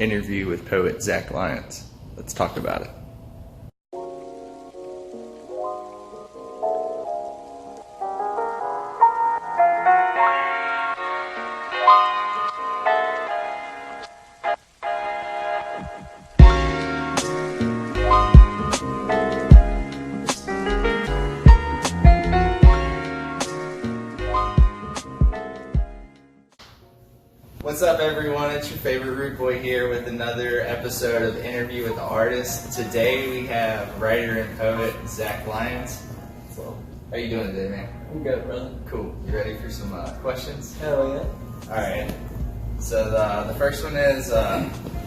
interview with poet Zach Lyons. Let's talk about it. What's up, everyone? It's your favorite Root Boy here with another episode of Interview with the Artist. Today we have writer and poet Zach Lyons. So, how you doing today, man? I'm good, brother. Cool. You ready for some questions? Hell yeah. All right. So the first one is,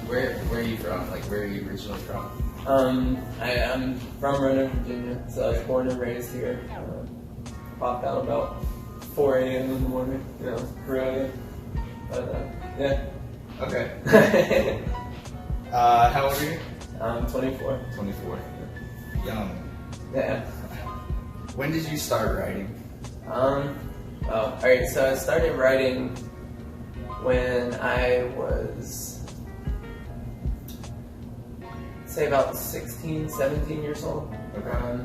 where are you from? Like, where are you originally from? I'm from Roanoke, Virginia, so I was born and raised here. Popped out about 4 a.m. in the morning, Korea. But, yeah. Okay. How old are you? I'm 24. 24. Young. Yeah. When did you start writing? Alright, so I started writing when I was, say about 16, 17 years old. Okay.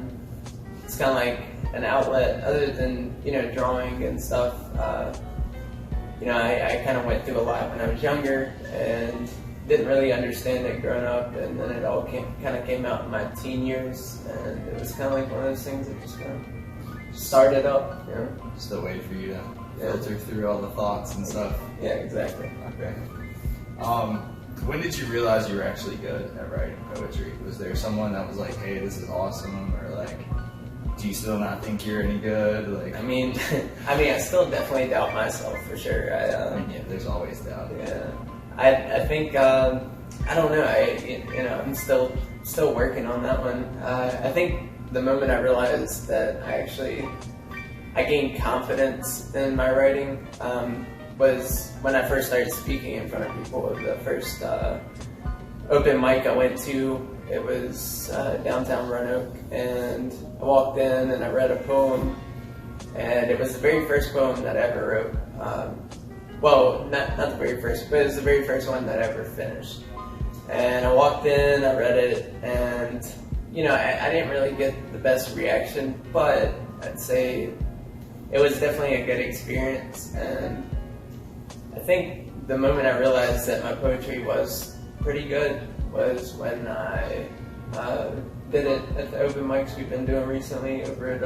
It's kind of like an outlet other than, drawing and stuff. I kind of went through a lot when I was younger and didn't really understand it growing up, and then it all kind of came out in my teen years, and it was kind of like one of those things that just kind of started up, Just a way for you to filter through all the thoughts and stuff. Yeah, exactly. Okay. When did you realize you were actually good at writing poetry? Was there someone that was like, hey, this is awesome, or like, do you still not think you're any good? Like, I mean, I still definitely doubt myself for sure. yeah, there's always doubt. Yeah, I think I don't know. I'm still working on that one. I think the moment I realized that I gained confidence in my writing was when I first started speaking in front of people. The first open mic I went to, it was downtown Roanoke, and I walked in and I read a poem, and it was the very first poem that I ever wrote. Well, not the very first, but it was the very first one that I ever finished. And I walked in, I read it, and I didn't really get the best reaction, but I'd say it was definitely a good experience. And I think the moment I realized that my poetry was pretty good was when I did it at the open mics we've been doing recently over at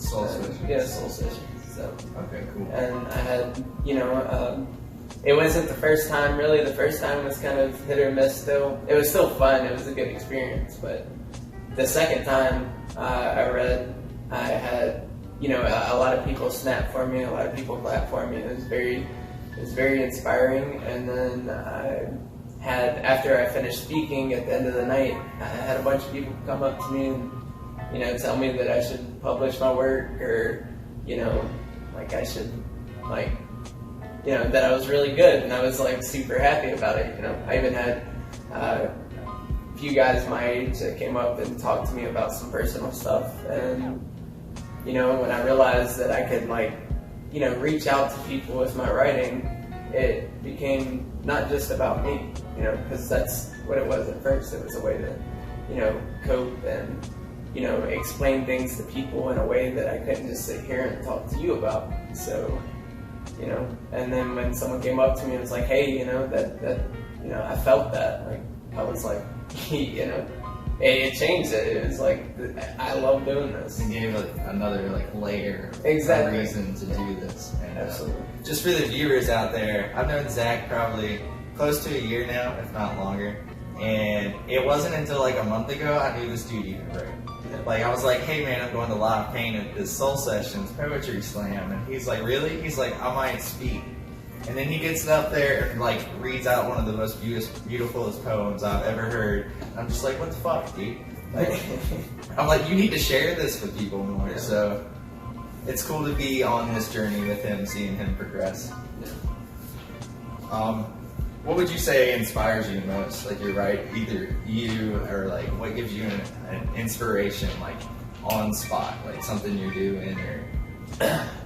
Soul Sessions. Yeah, Soul Sessions. So, okay, cool. and I had, it wasn't the first time really. The first time was kind of hit or miss still. It was still fun. It was a good experience. But the second time I read, I had, a lot of people snap for me. A lot of people clap for me. It was very inspiring. And then after I finished speaking at the end of the night, I had a bunch of people come up to me and, tell me that I should publish my work, or, I should, that I was really good, and I was super happy about it. I even had a few guys my age that came up and talked to me about some personal stuff, and when I realized that I could reach out to people with my writing, it became not just about me, because that's what it was at first. It was a way to cope and explain things to people in a way that I couldn't just sit here and talk to you about. So, and then when someone came up to me and was like, hey, I felt that, I was like, it changed it. It was I love doing this. It gave another layer of reason to do this. And, absolutely. Just for the viewers out there, I've known Zach probably close to a year now, if not longer. And it wasn't until a month ago I knew this dude even wrote. I was like, hey man, I'm going to live paint at this Soul Sessions Poetry Slam. And he's like, really? He's like, I might speak. And then he gets up there and reads out one of the most beautifulest poems I've ever heard. And I'm just like, what the fuck, dude? I'm like, you need to share this with people more. Yeah. So it's cool to be on this journey with him, seeing him progress. Yeah. What would you say inspires you most? You're right, either you or what gives you an inspiration, on spot, something you're doing, or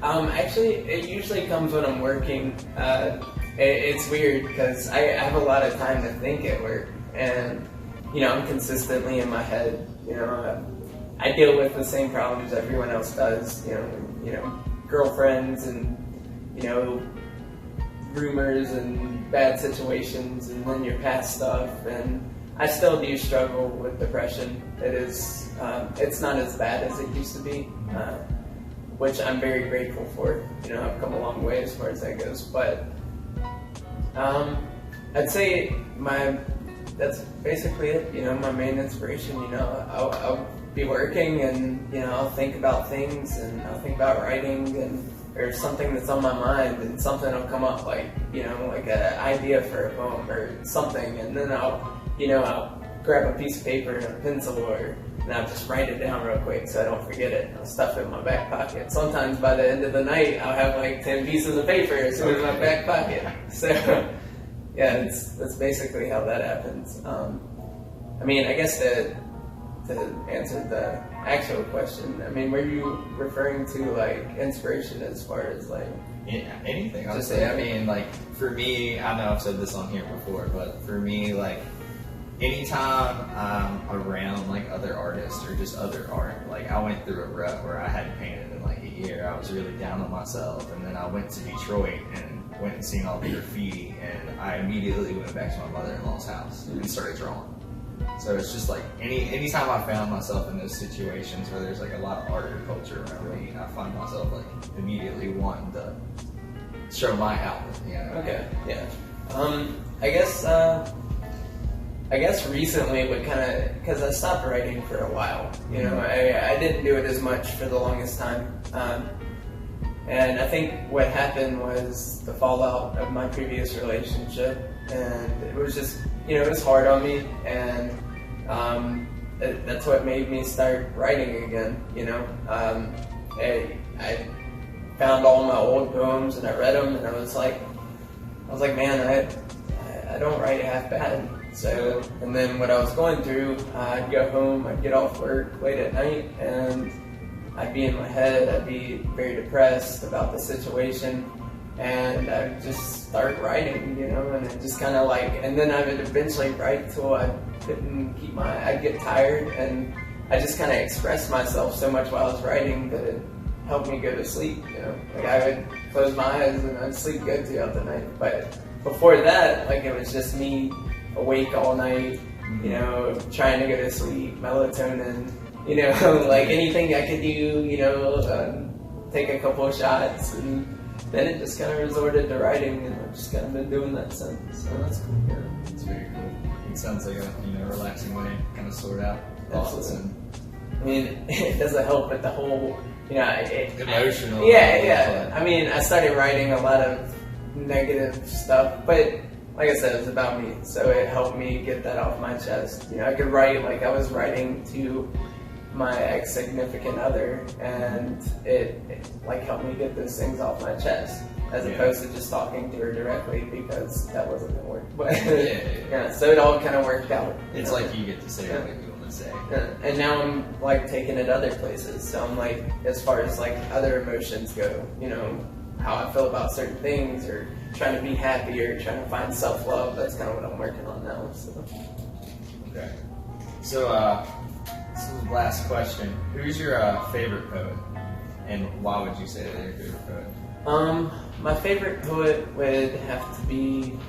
Actually, it usually comes when I'm working. It's weird because I have a lot of time to think at work, and I'm consistently in my head. I deal with the same problems everyone else does. Girlfriends and rumors and bad situations, and then your past stuff. And I still do struggle with depression. It is. It's not as bad as it used to be. Which I'm very grateful for. I've come a long way as far as that goes. But I'd say that's basically it. My main inspiration. I'll be working and I'll think about things and I'll think about writing and there's something that's on my mind and something will come up like like an idea for a poem or something, and then I'll grab a piece of paper and a pencil and I'll just write it down real quick so I don't forget it. I'll stuff it in my back pocket. Sometimes by the end of the night, I'll have like 10 pieces of paper sitting in my back pocket. So, yeah, that's basically how that happens. I guess to answer the actual question, were you referring to like inspiration as far as like... Yeah, anything. Just for me, I know I've said this on here before, but for me, like, anytime I'm around like other artists or just other art, like I went through a rut where I hadn't painted in like a year. I was really down on myself, and then I went to Detroit and went and seen all the graffiti, and I immediately went back to my mother-in-law's house and started drawing. So it's just like anytime I found myself in those situations where there's like a lot of art or culture around me, I find myself like immediately wanting to show my outlet. Okay, yeah. I guess recently, but because I stopped writing for a while. I didn't do it as much for the longest time. And I think what happened was the fallout of my previous relationship, and it was just, it was hard on me, and that's what made me start writing again. I found all my old poems and I read them, and I was like, man, I don't write half bad. So, and then what I was going through, I'd go home, I'd get off work late at night, and I'd be in my head, I'd be very depressed about the situation, and I'd just start writing, and it just kind of like, and then I would eventually write till I couldn't keep I'd get tired, and I just kind of expressed myself so much while I was writing that it helped me go to sleep, Like I would close my eyes and I'd sleep good throughout the night, but before that, like it was just me awake all night, trying to go to sleep, melatonin, like anything I could do, take a couple of shots, and then it just kind of resorted to writing, and I've just kind of been doing that since. So that's cool. Yeah. It's very cool. It sounds like a relaxing way to kind of sort out thoughts. It doesn't help with the whole, emotional. Yeah. I started writing a lot of negative stuff, but like I said, it was about me, so it helped me get that off my chest. I could write like I was writing to my ex-significant other, and it like helped me get those things off my chest, as opposed to just talking to her directly, because that wasn't gonna work. But so it all kind of worked out. It's like you get to say what you want to say. And now I'm like taking it other places. So I'm like, as far as like other emotions go, how I feel about certain things, or trying to be happy, or trying to find self-love. That's kind of what I'm working on now. So. Okay. So, this is the last question. Who's your favorite poet, and why would you say they're your favorite poet? My favorite poet would have to be,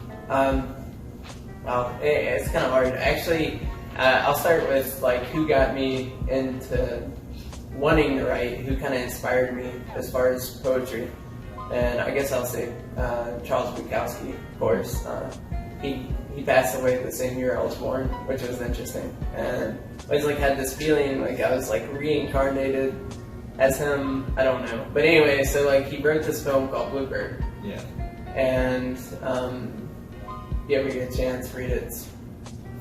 it's kind of hard. Actually, I'll start with like who got me into wanting to write, who kind of inspired me as far as poetry. And I guess I'll say Charles Bukowski, of course. He passed away the same year I was born, which was interesting. And I always like had this feeling like I was like reincarnated as him. I don't know, but anyway, so like he wrote this film called Bluebird. Yeah. And if you ever get a chance, read it. It's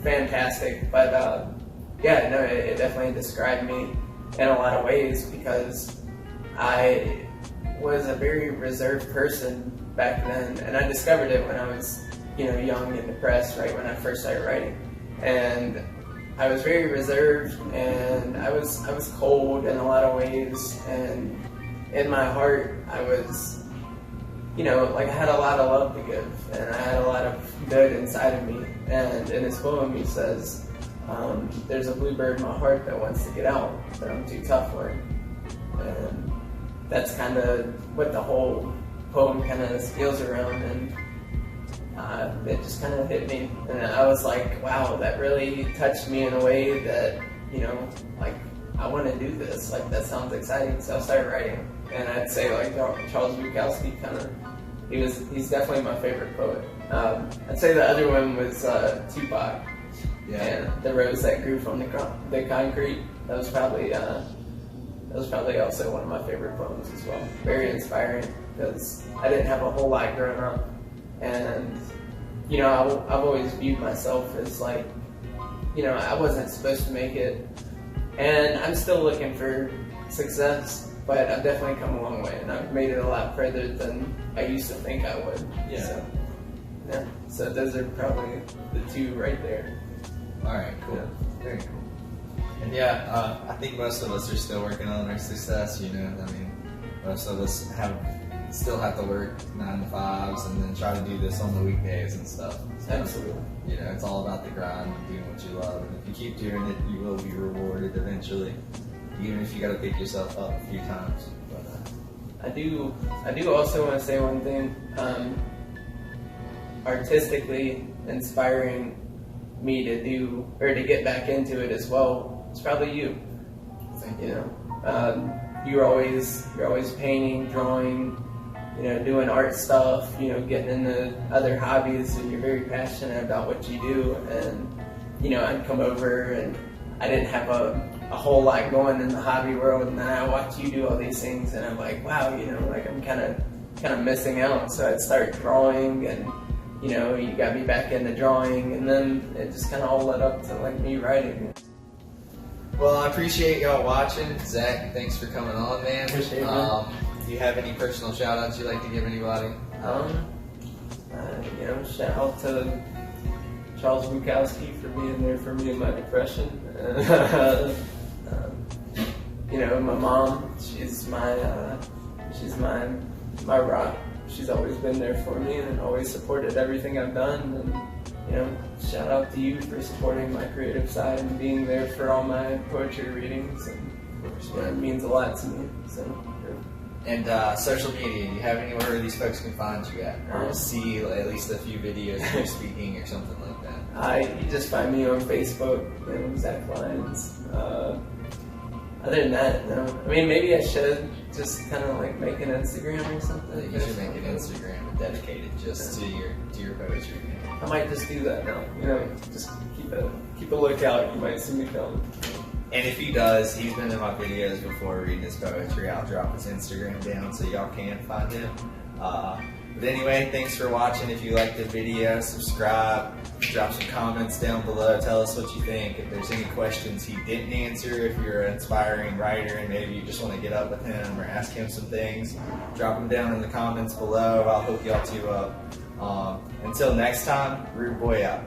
fantastic. But it definitely described me in a lot of ways, because I was a very reserved person back then, and I discovered it when I was, young and depressed, right when I first started writing. And I was very reserved, and I was cold in a lot of ways, and in my heart, I was, you know, like I had a lot of love to give, and I had a lot of good inside of me. And in his poem, he says, there's a bluebird in my heart that wants to get out, but I'm too tough for it. And that's kind of what the whole poem kind of scales around, and it just kind of hit me. And I was like, wow, that really touched me in a way that, you know, like, I want to do this. Like, that sounds exciting. So I started writing. And I'd say, like, Charles Bukowski kind of, he's definitely my favorite poet. I'd say the other one was Tupac. Yeah. And The Rose That Grew from the Concrete. That was probably also one of my favorite poems as well. Very inspiring, because I didn't have a whole lot growing up. And, you know, I've always viewed myself as like, you know, I wasn't supposed to make it. And I'm still looking for success, but I've definitely come a long way, and I've made it a lot further than I used to think I would. Yeah. So, yeah. So those are probably the two right there. All right, cool. Yeah. Very cool. And yeah, I think most of us are still working on our success, you know. I mean, most of us still have to work 9 to 5s and then try to do this on the weekdays and stuff. So, Absolutely. you know, it's all about the grind and doing what you love. And if you keep doing it, you will be rewarded eventually, even if you got to pick yourself up a few times. But I do also want to say one thing. Artistically inspiring me to do, or to get back into it as well, it's probably you. thank You know, you're always painting, drawing, you know, doing art stuff, you know, getting into other hobbies, and you're very passionate about what you do. And, you know, I'd come over and I didn't have a whole lot going in the hobby world, and then I watch you do all these things, and I'm like, wow, you know, like I'm kind of missing out. So I'd start drawing, and, you know, you got me back into drawing, and then it just kind of all led up to like me writing. Well, I appreciate y'all watching. Zach, thanks for coming on, man. Appreciate it. Do you have any personal shout outs you'd like to give anybody? You know, shout out to Charles Bukowski for being there for me in my depression. You know, my mom, she's my rock. She's always been there for me and always supported everything I've done. And, you know, shout out to you for supporting my creative side and being there for all my poetry readings. And, you know, it means a lot to me. So. And social media, do you have anywhere where these folks can find you at? Or see at least a few videos of you speaking or something like that? You just find me on Facebook, you know, Zach Lyons. Other than that, no. I mean, maybe I should just kind of like make an Instagram or something. You should make an Instagram dedicated just to your poetry. I might just do that now. You know, just keep a lookout. You might see me filming. And if he does, he's been in my videos before reading his poetry. I'll drop his Instagram down so y'all can find him. But anyway, thanks for watching. If you liked the video, subscribe, drop some comments down below. Tell us what you think. If there's any questions he didn't answer, if you're an inspiring writer and maybe you just want to get up with him or ask him some things, drop them down in the comments below. I'll hook y'all two up. Until next time, Rude Boy out.